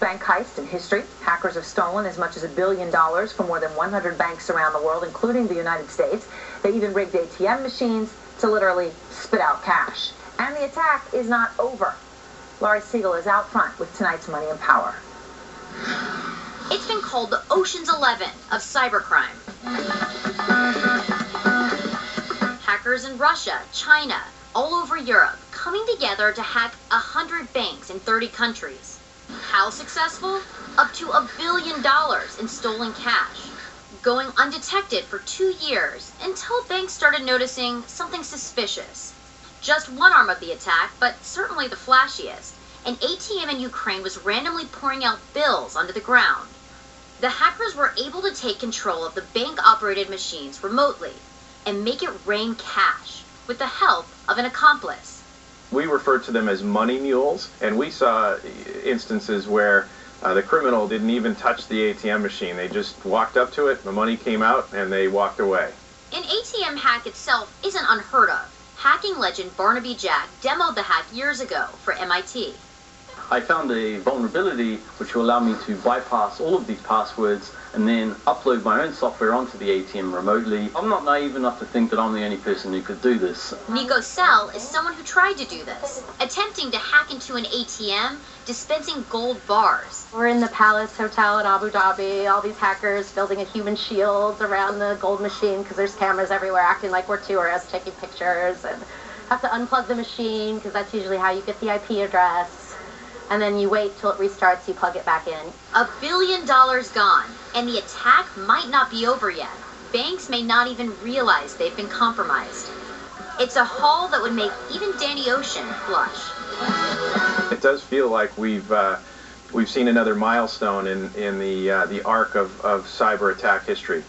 bank heist in history. Hackers have stolen as much as $1 billion from more than 100 banks around the world, including the United States. They even rigged ATM machines to literally spit out cash. And the attack is not over. Laurie Siegel is out front with tonight's Money and Power. It's been called the Ocean's 11 of cybercrime. Hackers in Russia, China, all over Europe, coming together to hack 100 banks in 30 countries. How successful? Up to $1 billion in stolen cash. Going undetected for 2 years until banks started noticing something suspicious. Just one arm of the attack, but certainly the flashiest. An ATM in Ukraine was randomly pouring out bills onto the ground. The hackers were able to take control of the bank-operated machines remotely and make it rain cash with the help of an accomplice. We refer to them as money mules, and we saw instances where the criminal didn't even touch the ATM machine. They just walked up to it, the money came out, and they walked away. An ATM hack itself isn't unheard of. Hacking legend Barnaby Jack demoed the hack years ago for MIT. I found a vulnerability which will allow me to bypass all of these passwords and then upload my own software onto the ATM remotely. I'm not naive enough to think that I'm the only person who could do this. Nico Sell is someone who tried to do this, attempting to hack into an ATM, dispensing gold bars. We're in the Palace Hotel in Abu Dhabi, all these hackers building a human shield around the gold machine because there's cameras everywhere acting like we're tourists taking pictures, and have to unplug the machine because that's usually how you get the IP address. And then you wait till it restarts, you plug it back in. $1 billion gone, and the attack might not be over yet. Banks may not even realize they've been compromised. It's a haul that would make even Danny Ocean blush. It does feel like we've seen another milestone in the arc of cyber attack history.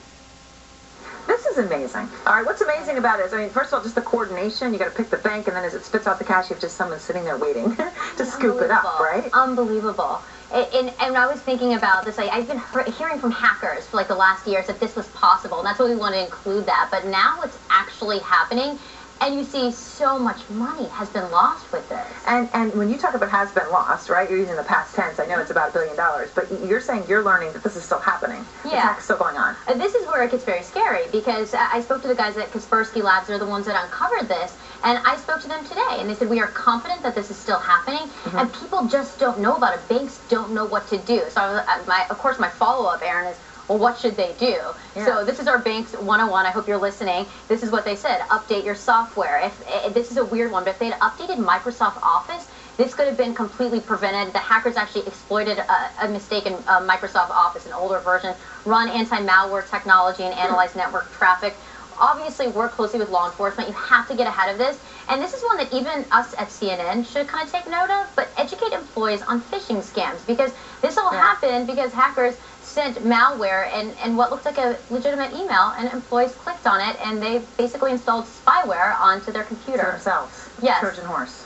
This is amazing. All right, what's amazing about it is, I mean, first of all, just the coordination. You got to pick the bank, and then as it spits out the cash, you have just someone sitting there waiting to scoop it up, right? Unbelievable. And I was thinking about this. I've been hearing from hackers for like the last years that this was possible, and that's why we want to include that. But now it's actually happening. And you see so much money has been lost with this. And when you talk about has been lost, right, you're using the past tense. I know it's about $1 billion, but you're saying you're learning that this is still happening. Yeah. The attack's still going on. This is where it gets very scary because I spoke to the guys at Kaspersky Labs. They're the ones that uncovered this. And I spoke to them today, and they said, we are confident that this is still happening, and people just don't know about it. Banks don't know what to do. So, of course, my follow-up, Aaron, is, well, what should they do? Yeah. So this is our Banks 101. I hope you're listening. This is what they said. Update your software. If this is a weird one, but if they had updated Microsoft Office, this could have been completely prevented. The hackers actually exploited a mistake in Microsoft Office, an older version, run anti-malware technology and analyze network traffic. Obviously, work closely with law enforcement. You have to get ahead of this. And this is one that even us at CNN should kind of take note of, but educate employees on phishing scams, because this all happened because hackers sent malware and what looked like a legitimate email, and employees clicked on it, and they basically installed spyware onto their computer. For themselves. Yes. Trojan horse.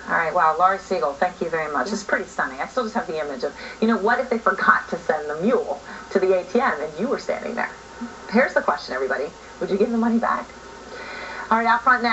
All right, wow, Laurie Siegel, thank you very much. It's pretty stunning. I still just have the image of, what if they forgot to send the mule to the ATM and you were standing there? Here's the question, everybody. Would you give the money back? All right, out front now.